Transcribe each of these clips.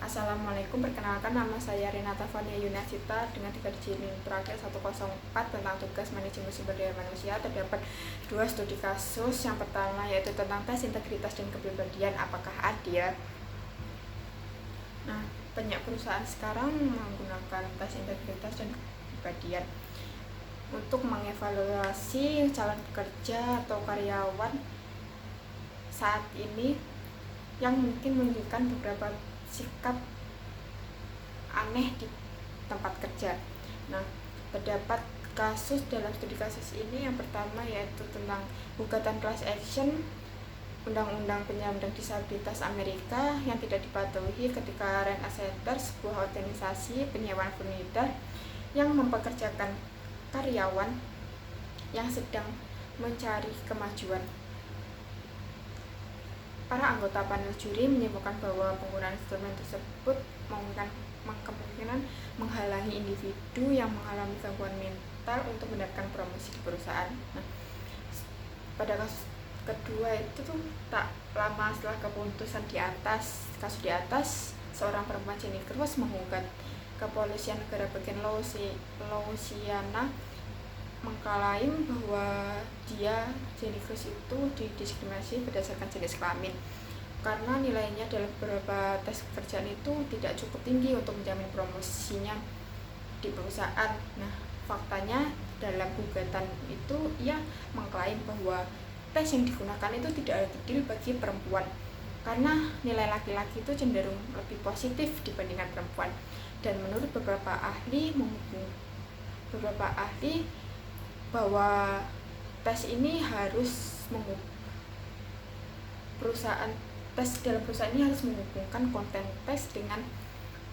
Assalamualaikum, perkenalkan nama saya Renata Fania Yunasita dengan 3 digit terakhir 104 tentang tugas manajemen sumber daya manusia. Terdapat 2 studi kasus. Yang pertama yaitu tentang tes integritas dan kepribadian, apakah adil. Nah, banyak perusahaan sekarang menggunakan tes integritas dan kepribadian untuk mengevaluasi calon pekerja atau karyawan saat ini yang mungkin menunjukkan beberapa sikap aneh di tempat kerja. Nah, terdapat kasus dalam studi kasus ini. Yang pertama yaitu tentang gugatan class action Undang-Undang Penyandang Disabilitas Amerika yang tidak dipatuhi ketika Rent A Center, sebuah organisasi penyewaan furnitur yang mempekerjakan karyawan yang sedang mencari kemajuan. Para anggota panel juri menyimpulkan bahwa penggunaan instrumen tersebut kemungkinan menghalangi individu yang mengalami gangguan mental untuk mendapatkan promosi di perusahaan. Nah, pada kasus kedua itu tak lama setelah keputusan kasus di atas, seorang perempuan Jenny Cruz menggugat kepolisian negara bagian Louisiana mengklaim bahwa Jenny Cruz itu didiskriminasi berdasarkan jenis kelamin karena nilainya dalam beberapa tes pekerjaan itu tidak cukup tinggi untuk menjamin promosinya di perusahaan. Nah, faktanya dalam gugatan itu ia mengklaim bahwa tes yang digunakan itu tidak adil bagi perempuan karena nilai laki-laki itu cenderung lebih positif dibandingkan perempuan. Dan menurut beberapa ahli bahwa tes ini harus dalam perusahaan ini harus menghubungkan konten tes dengan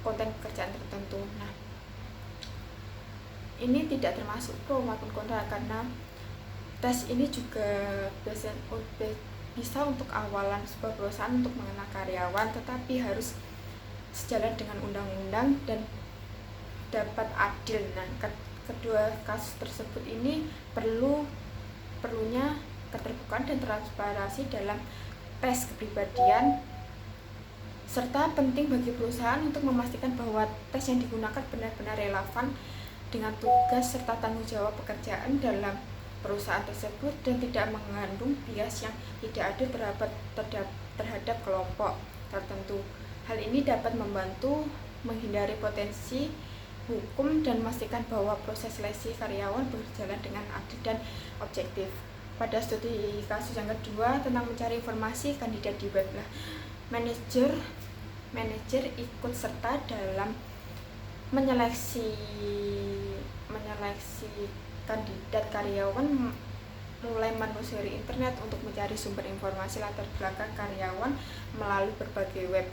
konten pekerjaan tertentu. Nah, ini tidak termasuk pro maupun kontra karena tes ini juga bisa untuk awalan sebuah perusahaan untuk mengenal karyawan, tetapi harus sejalan dengan undang-undang dan dapat adil. Nah, kedua kasus tersebut ini perlunya keterbukaan dan transparansi dalam tes kepribadian, serta penting bagi perusahaan untuk memastikan bahwa tes yang digunakan benar-benar relevan dengan tugas serta tanggung jawab pekerjaan dalam perusahaan tersebut dan tidak mengandung bias yang tidak adil terhadap kelompok tertentu. Hal ini dapat membantu menghindari potensi hukum dan memastikan bahwa proses seleksi karyawan berjalan dengan adil dan objektif. Pada studi kasus yang kedua tentang mencari informasi kandidat di web, manajer ikut serta dalam menyeleksi kandidat karyawan, mulai menelusuri internet untuk mencari sumber informasi latar belakang karyawan melalui berbagai web.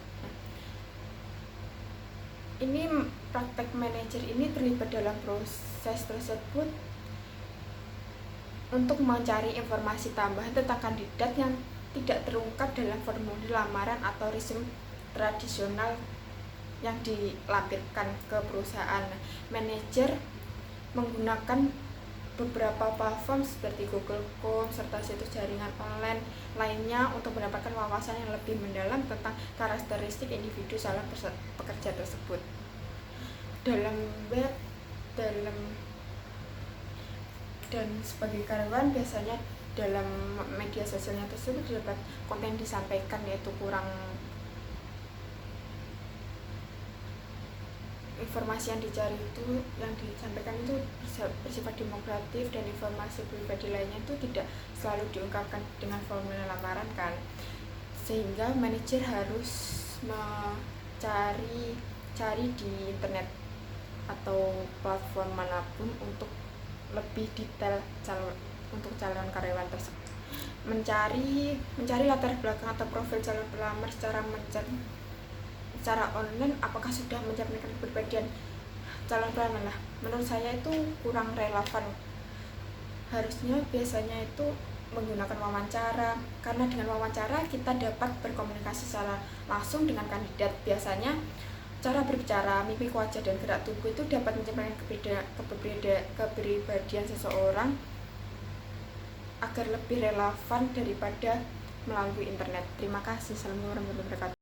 Ini praktek manajer ini terlibat dalam proses tersebut untuk mencari informasi tambahan tentang kandidat yang tidak terungkap dalam formulir lamaran atau resume tradisional yang dilampirkan ke perusahaan. Manajer menggunakan beberapa platform seperti Google.com serta situs jaringan online lainnya untuk mendapatkan wawasan yang lebih mendalam tentang karakteristik individu calon pekerja tersebut. Dalam web dan sebagai karyawan, biasanya dalam media sosialnya tersebut terdapat konten disampaikan yaitu kurang informasi yang disampaikan itu bersifat demokratif dan informasi pribadi lainnya itu tidak selalu diungkapkan dengan formulir lamaran kan, sehingga manajer harus cari di internet atau platform manapun untuk lebih detail untuk calon karyawan tersebut. Mencari latar belakang atau profil calon pelamar secara online, apakah sudah mencerminkan kepribadian calon pelamar? Menurut saya itu kurang relevan. Biasanya itu menggunakan wawancara, karena dengan wawancara kita dapat berkomunikasi secara langsung dengan kandidat. Biasanya cara berbicara, mimik wajah dan gerak tubuh itu dapat mencerminkan kepribadian seseorang agar lebih relevan daripada melalui internet. Terima kasih. Assalamualaikum warahmatullahi wabarakatuh.